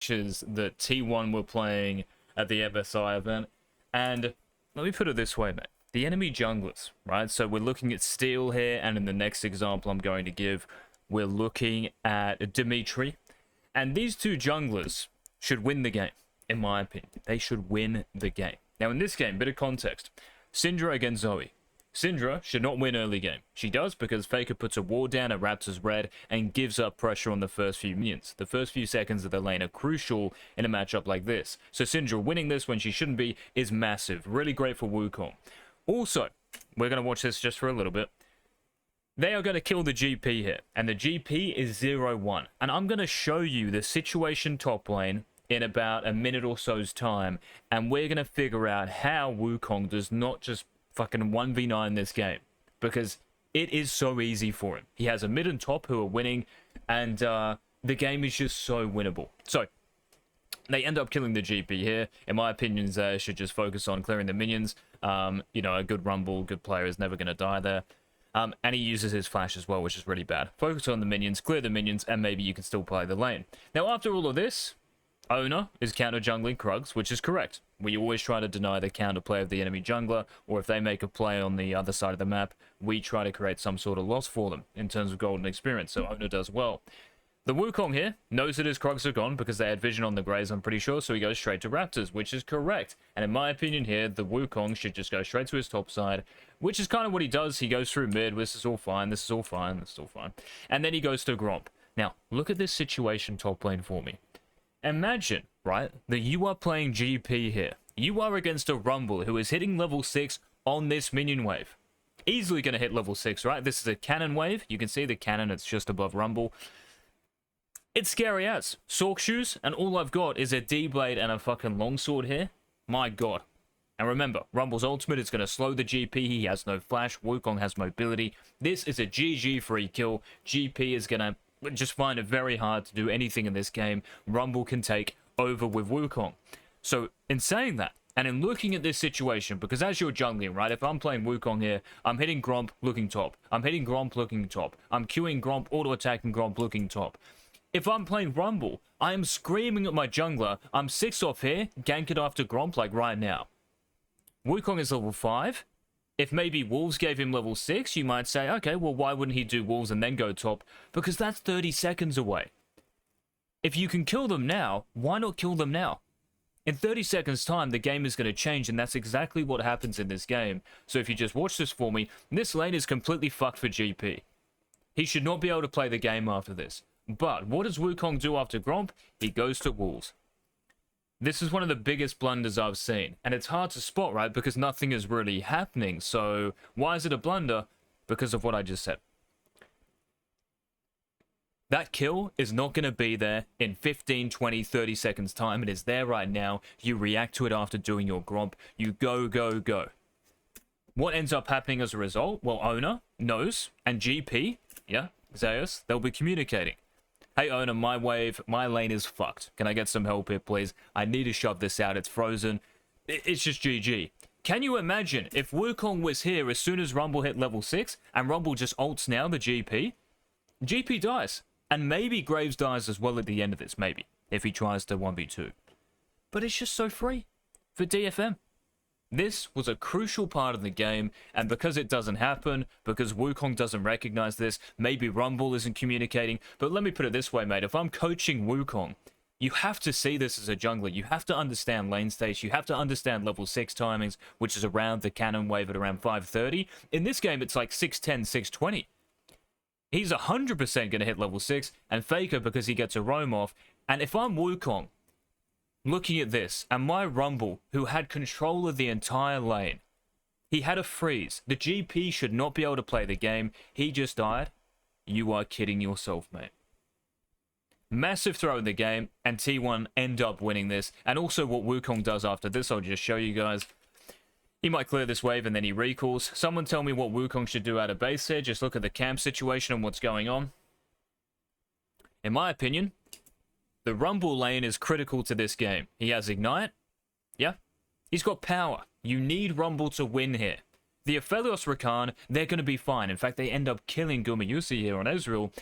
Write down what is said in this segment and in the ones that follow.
matches that T1 were playing at the MSI event. And let me put it this way, mate. The enemy junglers, right? So we're looking at Steel here, and in the next example I'm going to give, we're looking at Dimitri. And these two junglers should win the game, in my opinion. They should win the game. Now, in this game, bit of context. Syndra against Zoe. Syndra should not win early game. She does because Faker puts a ward down at Raptor's red and gives up pressure on the first few minions. The first few seconds of the lane are crucial in a matchup like this. So Syndra winning this when she shouldn't be is massive. Really great for Wukong. Also, we're going to watch this just for a little bit. They are going to kill the GP here. And the GP is 0-1. And I'm going to show you the situation top lane in about a minute or so's time. And we're going to figure out how Wukong does not just fucking 1v9 this game, because it is so easy for him. He has a mid and top who are winning, and the game is just so winnable. So they end up killing the GP here. In my opinion, they should just focus on clearing the minions. You know, a good Rumble, good player is never going to die there. And he uses his flash as well, which is really bad. Focus on the minions, clear the minions, and maybe you can still play the lane. Now, after all of this, Owner is counter jungling Krugs, which is correct. We always try to deny the counter play of the enemy jungler, or if they make a play on the other side of the map, we try to create some sort of loss for them in terms of golden experience, so Owner does well. The Wukong here knows that his Krugs are gone because they had vision on the Greys, I'm pretty sure, so he goes straight to Raptors, which is correct. And in my opinion here, the Wukong should just go straight to his top side, which is kind of what he does. He goes through mid, this is all fine, this is all fine, this is all fine. And then he goes to Gromp. Now, look at this situation top lane for me. Imagine, right, that you are playing GP here. You are against a Rumble who is hitting level 6 on this minion wave. Easily going to hit level 6, right? This is a cannon wave. You can see the cannon, it's just above Rumble. It's scary as. Sork shoes, and all I've got is a D-blade and a fucking longsword here. My god. And remember, Rumble's ultimate is going to slow the GP. He has no flash. Wukong has mobility. This is a GG free kill. GP is going to just find it very hard to do anything in this game. Rumble can take over with Wukong. So in saying that, and in looking at this situation, because as you're jungling, right, if I'm playing Wukong here, I'm hitting Gromp looking top. I'm hitting Gromp looking top. I'm queuing Gromp, auto-attacking Gromp looking top. If I'm playing Rumble, I am screaming at my jungler, I'm 6 off here, gank it after Gromp like right now. Wukong is level 5. If maybe Wolves gave him level 6, you might say, okay, well, why wouldn't he do Wolves and then go top? Because that's 30 seconds away. If you can kill them now, why not kill them now? In 30 seconds time, the game is going to change, and that's exactly what happens in this game. So if you just watch this for me, this lane is completely fucked for GP. He should not be able to play the game after this. But what does Wukong do after Gromp? He goes to Wolves. This is one of the biggest blunders I've seen. And it's hard to spot, right? Because nothing is really happening. So why is it a blunder? Because of what I just said. That kill is not going to be there in 15, 20, 30 seconds time. It is there right now. You react to it after doing your Gromp. You go, go, go. What ends up happening as a result? Well, Owner knows. And GP, yeah, Zeus, they'll be communicating. Hey, Owner, my wave, my lane is fucked. Can I get some help here, please? I need to shove this out. It's frozen. It's just GG. Can you imagine if Wukong was here as soon as Rumble hit level 6 and Rumble just ults now the GP? GP dies. And maybe Graves dies as well at the end of this, maybe, if he tries to 1v2. But it's just so free for DFM. This was a crucial part of the game, and because it doesn't happen, because Wukong doesn't recognize this, maybe Rumble isn't communicating, but let me put it this way, mate. If I'm coaching Wukong, you have to see this as a jungler. You have to understand lane states. You have to understand level 6 timings, which is around the cannon wave at around 530. In this game, it's like 610, 620. He's 100% going to hit level 6, and Faker because he gets a roam off. And if I'm Wukong, looking at this, and my Rumble, who had control of the entire lane, he had a freeze. The GP should not be able to play the game. He just died. You are kidding yourself, mate. Massive throw in the game, and T1 end up winning this. And also what Wukong does after this, I'll just show you guys. He might clear this wave and then he recalls. Someone tell me what Wukong should do out of base here. Just look at the camp situation and what's going on. In my opinion, the Rumble lane is critical to this game. He has Ignite. Yeah. He's got power. You need Rumble to win here. The Aphelios Rakan, they're going to be fine. In fact, they end up killing Gumayusi here on Ezreal.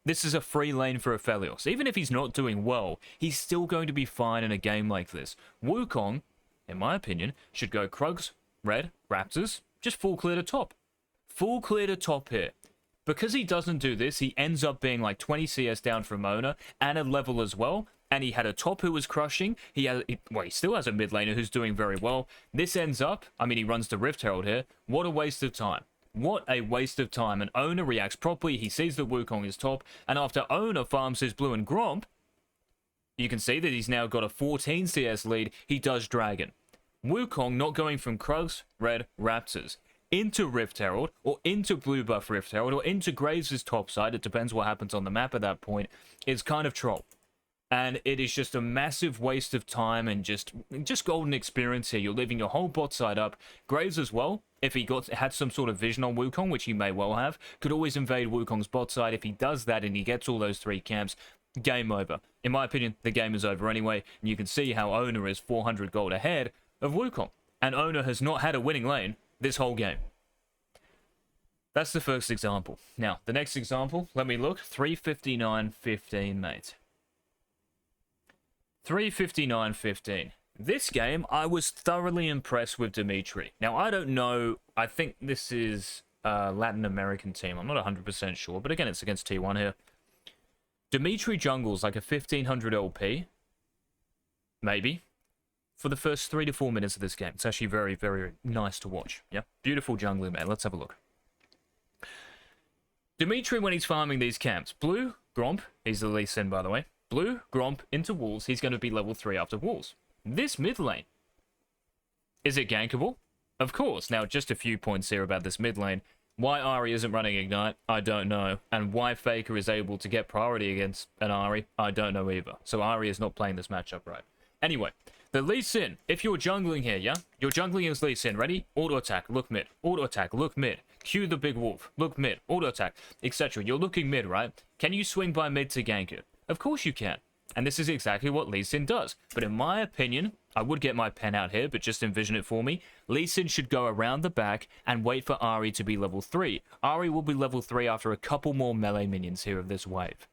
This is a free lane for Aphelios. Even if he's not doing well, he's still going to be fine in a game like this. Wukong, in my opinion, should go Krugs, Red, Raptors, just full clear to top. Full clear to top here. Because he doesn't do this, he ends up being like 20 CS down from Ona and a level as well. And he had a top who was crushing. He still has a mid laner who's doing very well. This ends up, I mean, he runs the Rift Herald here. What a waste of time. What a waste of time. And Ona reacts properly. He sees that Wukong is top. And after Ona farms his blue and Gromp, you can see that he's now got a 14 CS lead. He does Dragon. Wukong not going from Krugs, Red, Raptors into Rift Herald, or into blue buff Rift Herald, or into Graves' top side. It depends what happens on the map at that point. It's kind of troll. And it is just a massive waste of time and just golden experience here. You're leaving your whole bot side up. Graves as well, if he had some sort of vision on Wukong, which he may well have, could always invade Wukong's bot side. If he does that and he gets all those 3 camps, game over. In my opinion, the game is over anyway. And you can see how Ona is 400 gold ahead of Wukong. And Ona has not had a winning lane this whole game. That's the first example. Now, the next example, let me look. 359.15, mate. 359.15. This game, I was thoroughly impressed with Dimitri. Now, I don't know. I think this is a Latin American team. I'm not 100% sure. But again, it's against T1 here. Dimitri jungles like a 1500 LP. Maybe. For the first 3 to 4 minutes of this game. It's actually very, very nice to watch. Yeah, beautiful jungling, man. Let's have a look. Dimitri, when he's farming these camps. Blue, Gromp. He's the Lee Sin, by the way. Blue, Gromp into walls. He's going to be level 3 after walls. This mid lane. Is it gankable? Of course. Now, just a few points here about this mid lane. Why Ahri isn't running Ignite, I don't know. And why Faker is able to get priority against an Ahri, I don't know either. So Ahri is not playing this matchup right. Anyway, the Lee Sin, if you're jungling here, yeah? You're jungling as Lee Sin. Ready? Auto attack, look mid. Auto attack, look mid. Cue the big wolf, look mid. Auto attack, etc. You're looking mid, right? Can you swing by mid to gank it? Of course you can. And this is exactly what Lee Sin does. But in my opinion, I would get my pen out here, but just envision it for me. Lee Sin should go around the back and wait for Ahri to be level 3. Ahri will be level 3 after a couple more melee minions here of this wave.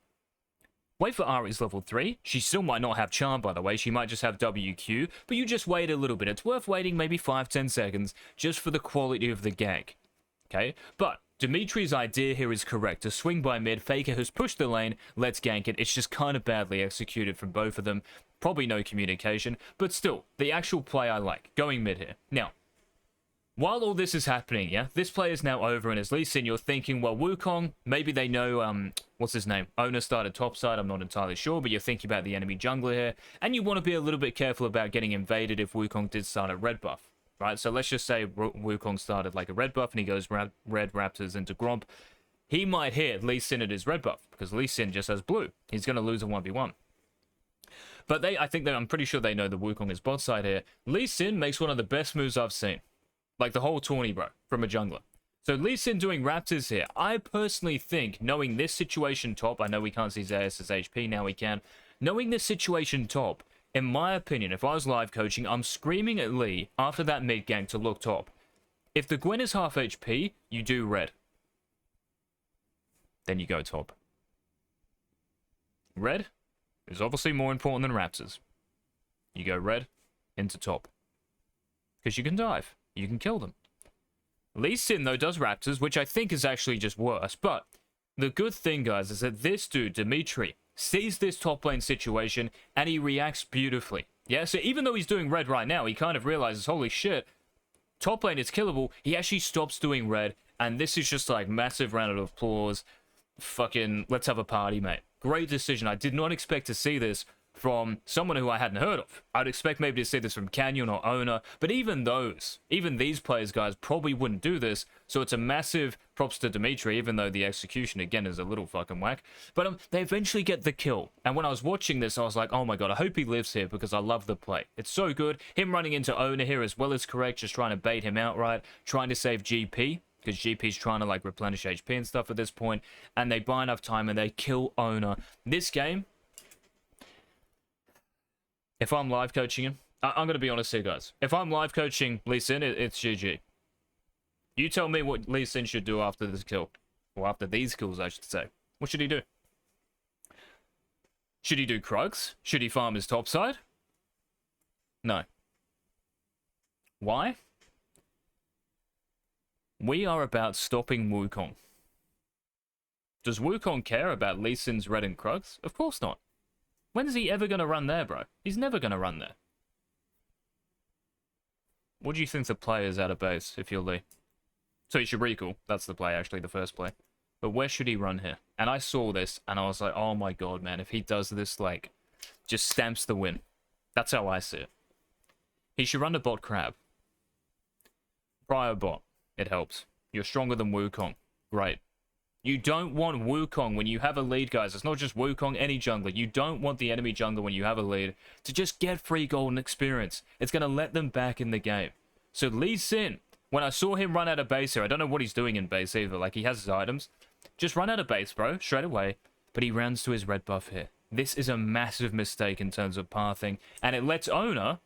Wait for Ahri's level 3. She still might not have Charm, by the way. She might just have WQ. But you just wait a little bit. It's worth waiting maybe 5-10 seconds just for the quality of the gank. Okay? But Dimitri's idea here is correct. To swing by mid, Faker has pushed the lane, let's gank it. It's just kind of badly executed from both of them. Probably no communication, but still, the actual play I like. Going mid here. Now, while all this is happening, yeah, this play is now over and as Lee Sin, you're thinking, well, Wukong, maybe they know, what's his name? Ona started topside, I'm not entirely sure, but you're thinking about the enemy jungler here, and you want to be a little bit careful about getting invaded if Wukong did start a red buff. Right, so let's just say Wukong started like a red buff and he goes red Raptors into Gromp. He might hit Lee Sin at his red buff because Lee Sin just has blue. He's going to lose a 1v1. But I'm pretty sure they know the Wukong is bot side here. Lee Sin makes one of the best moves I've seen. Like the whole tourney, bro, from a jungler. So Lee Sin doing Raptors here. I personally think, knowing this situation top, I know we can't see Zeus' HP, now we can. Knowing this situation top, in my opinion, if I was live coaching, I'm screaming at Lee after that mid gank to look top. If the Gwen is half HP, you do red. Then you go top. Red is obviously more important than Raptors. You go red into top. Because you can dive. You can kill them. Lee Sin, though, does Raptors, which I think is actually just worse. But the good thing, guys, is that this dude, Dimitri, sees this top lane situation and he reacts beautifully. Yeah, so even though he's doing red right now, he kind of realizes, holy shit, top lane is killable. He actually stops doing red, and this is just like massive round of applause. Fucking, let's have a party, mate. Great decision. I did not expect to see this from someone who I hadn't heard of. I'd expect maybe to see this from Canyon or Ona, but even these players, guys, probably wouldn't do this, so it's a massive props to Dimitri, even though the execution, again, is a little fucking whack. But they eventually get the kill, and when I was watching this, I was like, oh my god, I hope he lives here, because I love the play. It's so good. Him running into Ona here as well is correct, just trying to bait him outright, trying to save GP, because GP's trying to, like, replenish HP and stuff at this point, and they buy enough time, and they kill Ona. This game, if I'm live coaching him, I'm going to be honest here, guys. If I'm live coaching Lee Sin, it's GG. You tell me what Lee Sin should do after this kill. Or after these kills, I should say. What should he do? Should he do Krugs? Should he farm his top side? No. Why? We are about stopping Wukong. Does Wukong care about Lee Sin's red and Krugs? Of course not. When is he ever going to run there, bro? He's never going to run there. What do you think the play is out of base if you're Lee? So he should recall. That's the play, actually, the first play. But where should he run here? And I saw this, and I was like, oh my god, man. If he does this, like, just stamps the win. That's how I see it. He should run a bot crab. Prior bot. It helps. You're stronger than Wukong. Great. You don't want Wukong when you have a lead, guys. It's not just Wukong, any jungler. You don't want the enemy jungler when you have a lead to just get free golden experience. It's going to let them back in the game. So Lee Sin, when I saw him run out of base here, I don't know what he's doing in base either. Like, he has his items. Just run out of base, bro, straight away. But he runs to his red buff here. This is a massive mistake in terms of pathing. And it lets Owner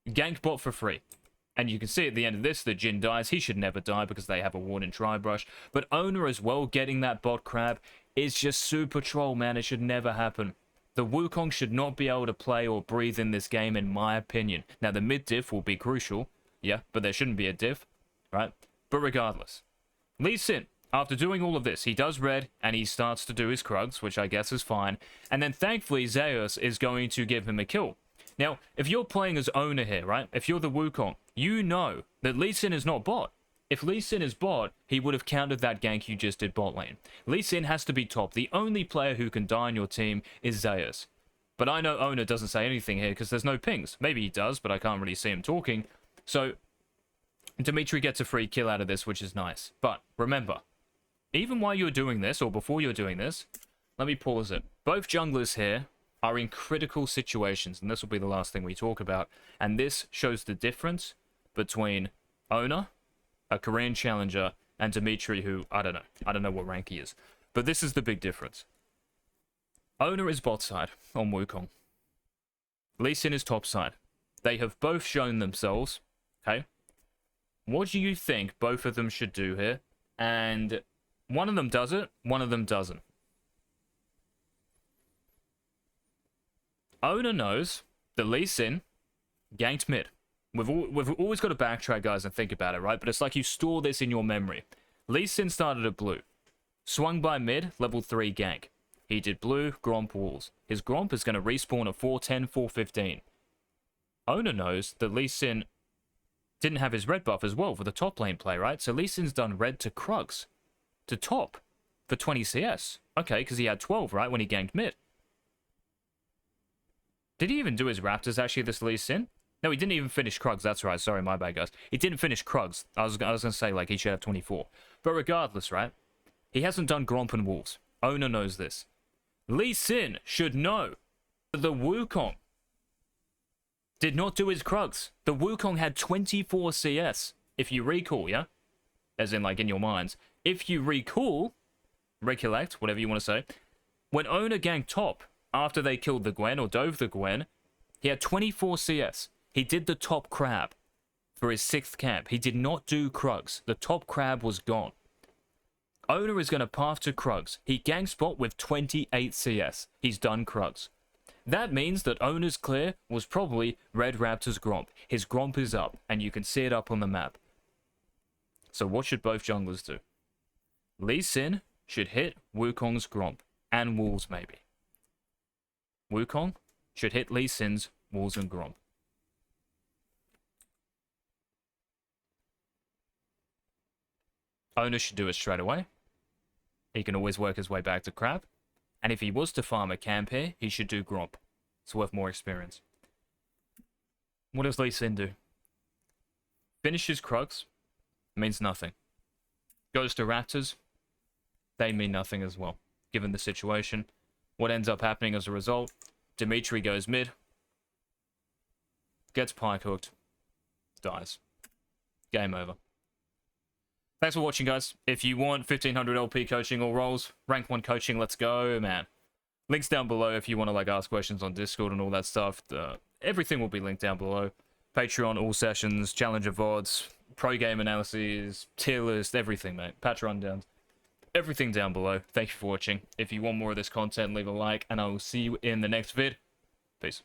gank bot for free. And you can see at the end of this, the Jhin dies. He should never die because they have a ward in Tri-Brush. But Owner as well, getting that bot crab, is just super troll, man. It should never happen. The Wukong should not be able to play or breathe in this game, in my opinion. Now, the mid diff will be crucial. Yeah, but there shouldn't be a diff, right? But regardless, Lee Sin, after doing all of this, he does red, and he starts to do his Krugs, which I guess is fine. And then, thankfully, Zeus is going to give him a kill. Now, if you're playing as Owner here, right? If you're the Wukong, you know that Lee Sin is not bot. If Lee Sin is bot, he would have countered that gank you just did bot lane. Lee Sin has to be top. The only player who can die on your team is Zeus. But I know Owner doesn't say anything here because there's no pings. Maybe he does, but I can't really see him talking. So, Dimitri gets a free kill out of this, which is nice. But, remember, even while you're doing this, or before you're doing this, let me pause it. Both junglers here are in critical situations, and this will be the last thing we talk about. And this shows the difference between Owner, a Korean challenger, and Dimitri, who, I don't know. I don't know what rank he is. But this is the big difference. Owner is bot side on Wukong. Lee Sin is top side. They have both shown themselves, okay? What do you think both of them should do here? And one of them does it, one of them doesn't. Owner knows that Lee Sin ganked mid. We've always got to backtrack, guys, and think about it, right? But it's like you store this in your memory. Lee Sin started at blue. Swung by mid, level 3 gank. He did blue, Gromp walls. His Gromp is going to respawn at 410, 415. Owner knows that Lee Sin didn't have his red buff as well for the top lane play, right? So Lee Sin's done red to Krugs, to top, for 20 CS. Okay, because he had 12, right, when he ganked mid. Did he even do his Raptors, actually, this Lee Sin? No, he didn't even finish Krugs. That's right. Sorry, my bad, guys. He didn't finish Krugs. I was going to say, like, he should have 24. But regardless, right? He hasn't done Gromp and Wolves. Owner knows this. Lee Sin should know that the Wukong did not do his Krugs. The Wukong had 24 CS. If you recall, yeah? As in, like, in your minds. If you recall, recollect, whatever you want to say, when Owner ganked top after they killed the Gwen or dove the Gwen, he had 24 CS. He did the top crab for his 6th camp. He did not do Krugs. The top crab was gone. Owner is going to path to Krugs. He ganks bot with 28 CS. He's done Krugs. That means that Owner's clear was probably Red Raptor's Gromp. His Gromp is up, and you can see it up on the map. So what should both junglers do? Lee Sin should hit Wukong's Gromp, and Wolves maybe. Wukong should hit Lee Sin's Wolves and Gromp. Owner should do it straight away. He can always work his way back to Crab. And if he was to farm a camp here, he should do Gromp. It's worth more experience. What does Lee Sin do? Finishes Krugs. Means nothing. Goes to Raptors. They mean nothing as well, given the situation. What ends up happening as a result? Dimitri goes mid. Gets pike hooked. Dies. Game over. Thanks for watching, guys. If you want 1500 LP coaching or roles, rank 1 coaching, let's go, man. Links down below if you want to like ask questions on Discord and all that stuff. Everything will be linked down below. Patreon, all sessions, Challenger VODs, pro game analyses, tier list, everything, mate. Patch rundowns. everything down below. Thank you for watching. If you want more of this content, leave a like, and I will see you in the next vid. Peace.